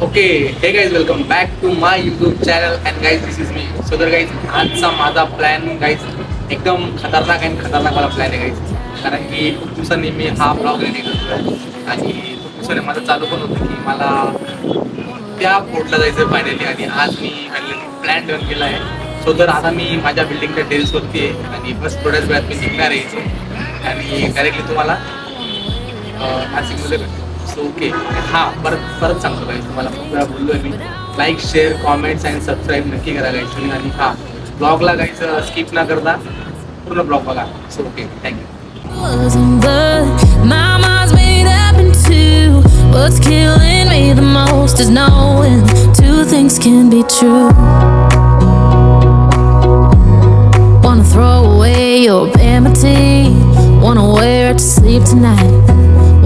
Okay hey guys welcome back to my YouTube channel and guys this is me. So तर guys आजचा माझा plan guys एकदम खतरनाक आणि खतरनाक वाला प्लॅन आहे गाईज. कारण की खूप दिवसांनी मी हा ब्लॉग रेडी करतोय आणि खूप दिवसांनी माझं चालू पण होतं की मला त्या फोर्टला जायचं फायनली. आणि आज मी प्लॅन डन केला आहे. सो तर आता मी माझ्या बिल्डिंगच्या टेरेसवरती आहे आणि बस थोड्याच वेळात मी निघणार यायचो आणि डायरेक्टली तुम्हाला नाशिकमध्ये भेटतो. सो ओके हां परत सांगतो गाईज तुम्हाला खूप वेळा बोललो आहे मी. लाईक शेअर कॉमेंट्स आणि सबस्क्राईब नक्की करा गाईज तुम्ही. आणि हां ब्लॉगला गाईज स्किप न करता पूर्ण ब्लॉग बघा. So okay thank you. Wasn't good. My mind's made up in two. What's killing me the most is knowing two things can be true. Wanna throw away your empathy. Wanna wear it to sleep tonight.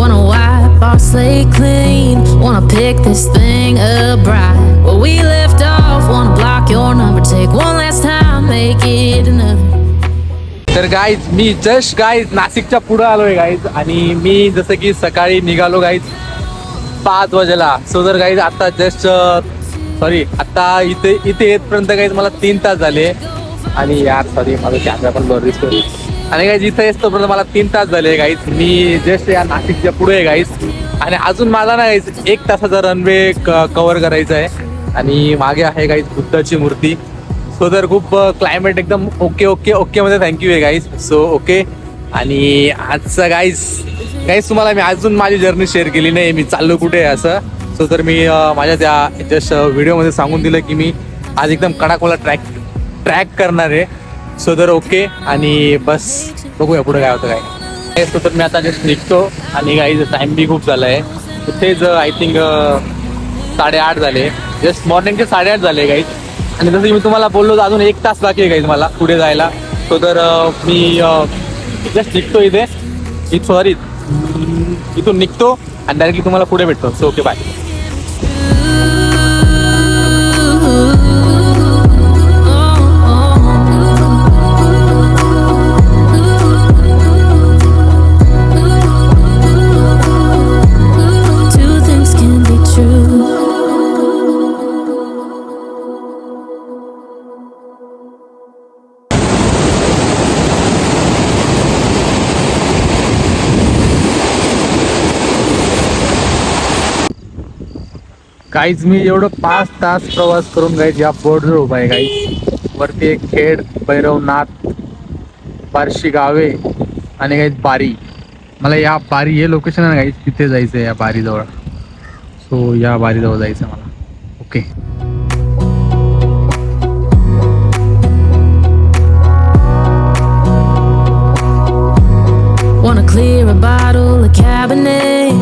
Wanna wipe our slate clean. Wanna pick this thing up right where we left off. Wanna block your number. Take one last time. Make it another. तर guys मी just guys नाशिकच्या पुढं आलो आहे guys. आणि मी जसं की सकाळी निघालो गाईज 5 वाजेला. सो तर गाईज आता जस्ट आता इथे येतपर्यंत गाईज मला 3 तास झाले. आणि यार सॉरी माझं कॅमेरा पण बरं दिसतो. आणि गाईज इथं येतोपर्यंत मला 3 तास झाले गाईज. मी जस्ट या नाशिकच्या पुढे आहे गाईज. आणि अजून मला ना गाईज 1 तासाचा रनवे कव्हर करायचा आहे. आणि मागे आहे गाईज बुद्धाची मूर्ती. सो तर खूप क्लायमेट एकदम ओके मध्ये थँक्यू आहे गाईज. So okay. आणि आजचा गाईज तुम्हाला मी अजून माझी जर्नी शेअर केली नाही मी चाललो कुठे आहे असं. सो तर मी माझ्या त्या जस्ट व्हिडिओमध्ये सांगून दिलं की मी आज एकदम कडाकोला ट्रॅक करणार आहे. सो तर ओके. आणि बस बघूया पुढे काय होतं काय. सो तर मी आता जस्ट निघतो. आणि गाईज टाईम बी खूप झाला आहे. तिथेच आय थिंक 8:30 झाले. जस्ट मॉर्निंगचे 8:30 झाले गाईज. आणि जसं की मी तुम्हाला बोललो अजून 1 तास बाकी आहे गाईज मला पुढे जायला. सो तर मी जस्ट निघतो इथून निघतो आणि डायरेक्टली तुम्हाला पुढे भेटतो. So okay bye. Two things can be true. Guys मी एवढं 5 तास प्रवास करून गाईज या बोर्डवर उभा आहे गाईज. वरती एक खेड, भैरवनाथ, बार्शी गावे आणि गाईज बारी. मला या बारी हे लोकेशन आहे गाईज तिथे जायचं आहे या बारीजवळ. सो या बारीजवळ जायचं मला. Okay. Wanna clear a bottle of Cabernet.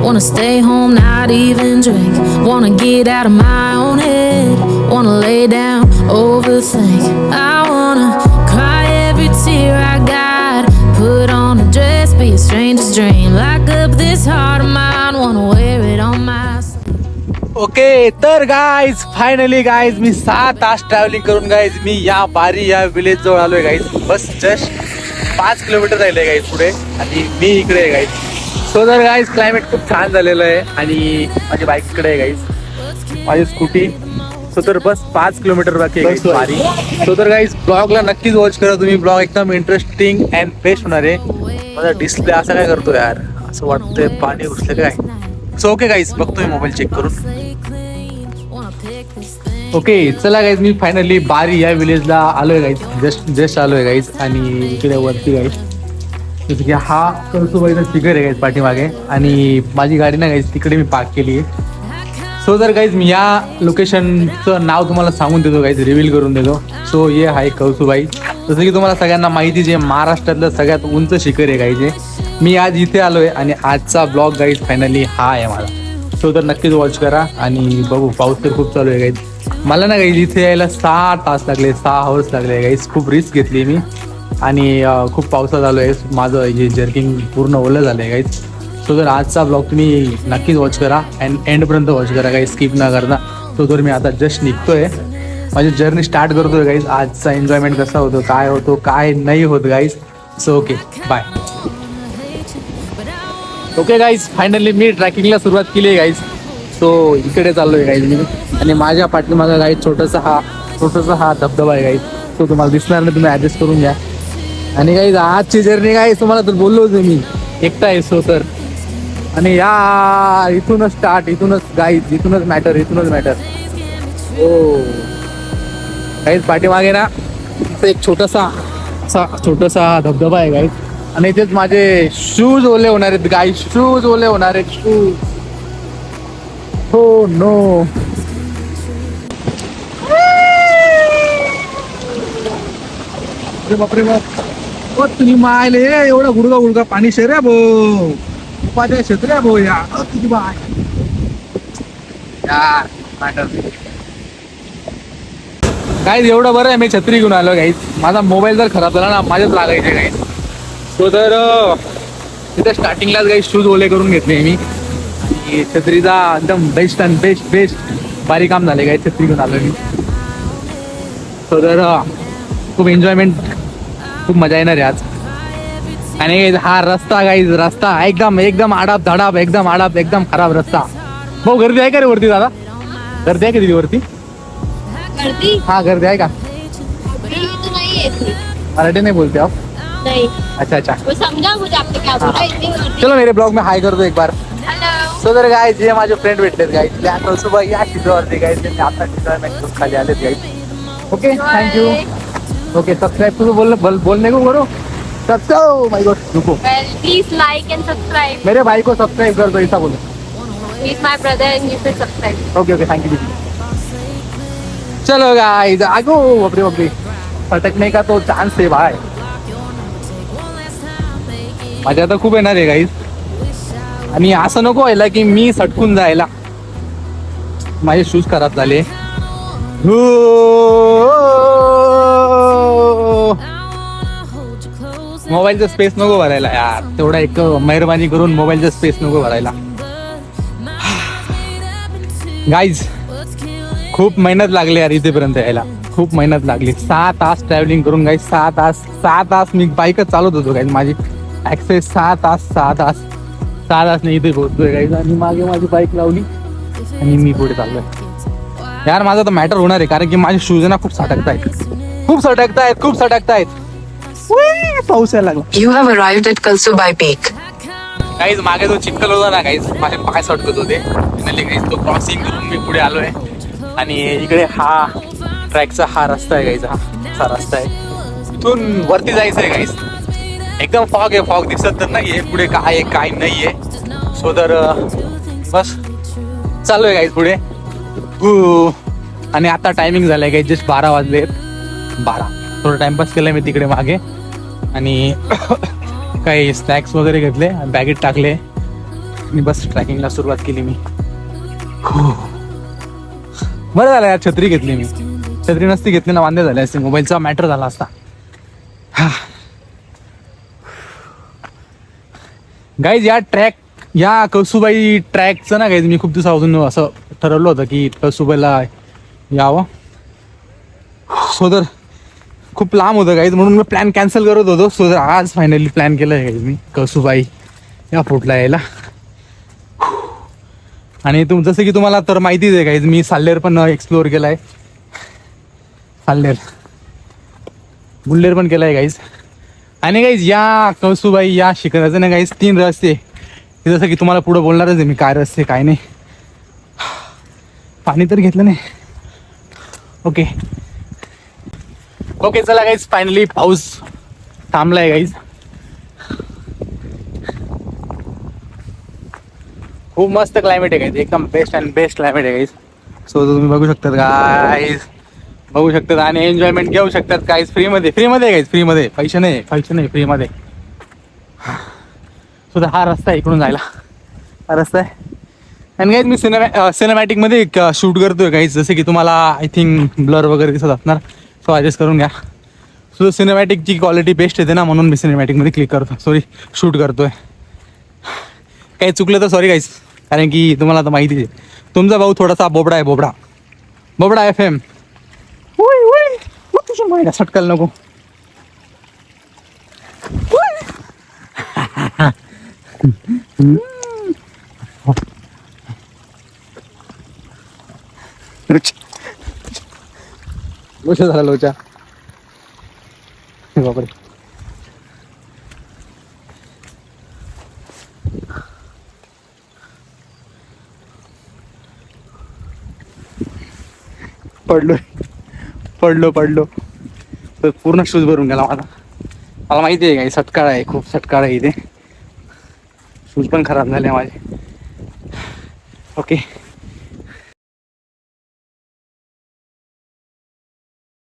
Wanna stay home, not even drink. Wanna get out of my own head. Wanna lay down, overthink. I wanna cry every tear I got. Put on a dress, be a stranger's dream. Lock up this heart of mine. Wanna wear it on my sleeve. Okay तर guys finally guys मी 6 तास travelling करून guys मी या बारी या village जवळ आलोय guys. बस just 5 kilometre राहिले guys पुढे आणि मी इकडे आहे गाईज. सो तर गाईज क्लायमेट खूप छान झालेलं आहे. आणि माझी बाईक इकडे आहे गाईज, माझी स्कूटी. सो तर बस 5 किलोमीटर बाकी आहे बारी. सो तर गाईज ब्लॉगला नक्कीच वॉच करा तुम्ही. ब्लॉग एकदम इंटरेस्टिंग अँड बेस्ट होणार आहे. माझा डिस्प्ले असा काय करतो यार असं वाटतंय पाणी घुसलं काय. सो ओके गाईज बघतोय मोबाईल चेक करून. ओके चला गाईज मी फायनली बारी या विलेजला आलोय गाईज. जस्ट आलोय गाईज. आणि इकडे वरती गाईज जसं की हा कळसुबाईचा फिगर आहे गाईज पाठीमागे. आणि माझी गाडी ना गाईज तिकडे मी पार्क केली आहे. सो तर गाईज मी या लोकेशनचं नाव तुम्हाला सांगून देतो गाईज, रिव्हील करून देतो. सो हे आहे कळसुबाई. जसं की तुम्हाला सगळ्यांना माहिती जे महाराष्ट्रातलं सगळ्यात उंच शिखर आहे गाईज. मी आज इथे आलोय आणि आजचा ब्लॉग गाईज फायनली हा आहे माझा. सो तर नक्कीच वॉच करा. आणि बघू पाऊस तर खूप चालू आहे गाईज. मला ना गाईज इथे यायला 6 तास लागले, 6 आवर्स लागले गाईज. खूप रिस्क घेतली मी. आणि खूप पावसात आलो आहे. माझं हे जर्किंग पूर्ण ओलं झालं आहे गाईज. सो तर आजचा ब्लॉग तुम्ही नक्कीच वॉच करा अँड एंडपर्यंत वॉच करा गाईज, स्किप न करता. सो तर मी आता जस्ट निघतोय, माझी जर्नी स्टार्ट करतोय गाईज. आजचा एन्जॉयमेंट कसा होतो, काय नाही होत guys. So okay bye. Okay guys finally मी ट्रॅकिंगला सुरुवात केली आहे गाईज. सो इकडे चाललोय गाईज मी. आणि माझ्या पाठीमागं गाईज छोटासा हा धबधबा आहे गाईज. तो तुम्हाला दिसणार नाही, तुम्ही ऍडजस्ट करून घ्या. आणि गाईज आजची जर्नी काय तुम्हाला तर बोललोच आहे मी, एकटा आहे सो तर. आणि या इथूनच स्टार्ट, इथूनच गाईज, इथूनच मॅटर हो गाईज. पाठीमागे ना एक छोटासा धबधबा आहे गाईज. आणि इथेच माझे शूज ओले होणार आहेत गाईज, शूज ओले होणार आहेत, शूज. हो नो. बापरे बाप, तुम्ही मायले एवढा गुडगा पाणी शेऱ्या भो, उपाध्याय शेत्र्या भो या तुझी बाय यार मॅटर. गाईज एवढं बरं आहे मी छत्री घेऊन आलो गाईज. माझा मोबाईल जर खराब झाला ना माझ्याच लागायचे गाईज. सो तर तिथे स्टार्टिंगलाच गाईज शूज ओले करून घेतले मी. आणि छत्रीचा एकदम बेस्ट अँड बेस्ट भारी काम झाले गाईज, छत्री घेऊन आलो मी. सो तर खूप एन्जॉयमेंट, खूप मजा येणार आहे आज. आणि हा रस्ता गाईज, रस्ता एकदम आडाप धडाप, एकदम खराब रस्ता. भाऊ गर्दी आहे का रे वरती दादा? गर्दी आहे का दिदी वरती? हाँ गर्दी आहे का? मराठी नहीं बोलते आप? नहीं. अच्छा वो समझा मुझे आपने क्या बोला. इतनी वर्दी. चलो मेरे ब्लॉग में हाय कर दो एक बार. हेलो. सो तर गाईज जे माझे फ्रेंड भेटलेत गाईज, त्या कौसुबा या शिजवावरती गाईज, त्यांनी आता एन्जॉयमेंट करून खाली आलेत guys. Okay thank you. Okay subscribe तो बोलने को करो. सब्सक्राइब माय गॉड रुको. Well, please like and subscribe. मेरे भाई को सब्सक्राइब कर दो ऐसा बोलो. He's my brother and you should subscribe. Okay okay thank you दीदी. चलो गाइस आगो. बापरे फटकने का तो चान्स आहे भाई. मजा तर खूप येणार आहे गाईज. आणि असं नको व्हायला की मी सटकून जायला. माझे शूज खराब झाले. मोबाईलचा स्पेस नको भरायला यार, तेवढा एक मेहरबानी करून मोबाईलचा स्पेस नको भरायला गाईज. खूप मेहनत लागली यार इथेपर्यंत यायला, खूप मेहनत लागली. 6 तास ट्रॅव्हलिंग करून गाईज, 6 तास मी बाईकच चालवत होतो गाईज. माझी ऍक्सेस 6 तास नाही इथे पोहोचतोय गाईज. आणि मागे माझी बाईक लावली आणि मी पुढे चाललोय यार. माझा तर मॅटर होणार आहे कारण की माझे शूज ना खूप सटकतायत. पाऊस यायला लागला. You have arrived at Kalsubai Peak. Guys मागे जो चिखल होता ना गाईज, माझे पाय सटकत होते. फायनली गाईज तो क्रॉसिंग करून मी पुढे आलोय. आणि इकडे हा ट्रॅकचा हा रस्ता आहे गाईज, हा रस्ता आहे. इथून वरती जायचं आहे गाईज. एकदम फॉग आहे, फॉग दिसत तर नाहीये पुढे काय आहे काय नाहीये. सो तर बस चाललोय गाईज पुढे. आणि आता टायमिंग झालाय गाईज, जस्ट 12 वाजले. 12 थोडं टाइमपास केलाय मी तिकडे मागे. आणि काही स्नॅक्स वगैरे घेतले, बॅगेत टाकले आणि बस ट्रॅकिंगला सुरुवात केली मी. बरं झालं यार छत्री घेतली मी. छत्री नसती घेतली ना वांदे झाले असते, मोबाईलचा मॅटर झाला असता. गाईज या कळसुबाई ट्रॅकचं ना गाईज मी खूप दिवसापासून असं ठरवलं होतं की कळसुबाईला यावं. सो तर खूप लांब होतं गाईज, म्हणून मी प्लॅन कॅन्सल करत होतो. सो तर आज फायनली प्लॅन केलं आहे गाईज मी कळसुबाई या फोर्टला यायला. आणि जसं की तुम्हाला तर माहितीच आहे गाईज, मी साल्लेर पण एक्सप्लोअर केला आहे. बुल्लेर पण केला आहे गाईज. आणि गाईज या कळसुबाई या शिखराचे ना गाईज 3 रस्ते, जसं की तुम्हाला पुढं बोलणारच आहे मी काय रस्ते काय नाही. पाणी तर घेतलं नाही. ओके चला गाईज, फायनली पाऊस थांबलाय गाईज. खूप मस्त क्लायमेट आहे गाईज, एकदम बेस्ट क्लायमेट आहे गाईज. सो तुम्ही बघू शकतात गाईज, बघू शकतात आणि एन्जॉयमेंट घेऊ शकतात गाईज. फ्रीमध्ये गाईज, फ्रीमध्ये, पैसे नाही फ्रीमध्ये. सो हा रस्ता आहे इकडून जायला, हा रस्ता आहे. आणि गाईज मी सिनेमॅटिकमध्ये शूट करतोय गाईज, जसे की तुम्हाला आय थिंक ब्लर वगैरे दिसत असणार. सो ॲडजस्ट करून घ्या. सो सिनेमॅटिकची क्वालिटी बेस्ट येते ना, म्हणून मी सिनेमॅटिकमध्ये शूट करतोय. काही चुकलं तर सॉरी गाईज, कारण की तुम्हाला तर माहितीच आहे तुमचा भाऊ थोडासा बोबडा आहे. बोबडा FM. तुझ्या माहिती सटकायला नको. लोचा झाला लोचा. बापरे. पडलो तर पूर्ण शूज भरून गेला मला माहिती आहे काही सटकाळ आहे, खूप सटकाळ आहे इथे. शूज पण खराब झाले माझे. ओके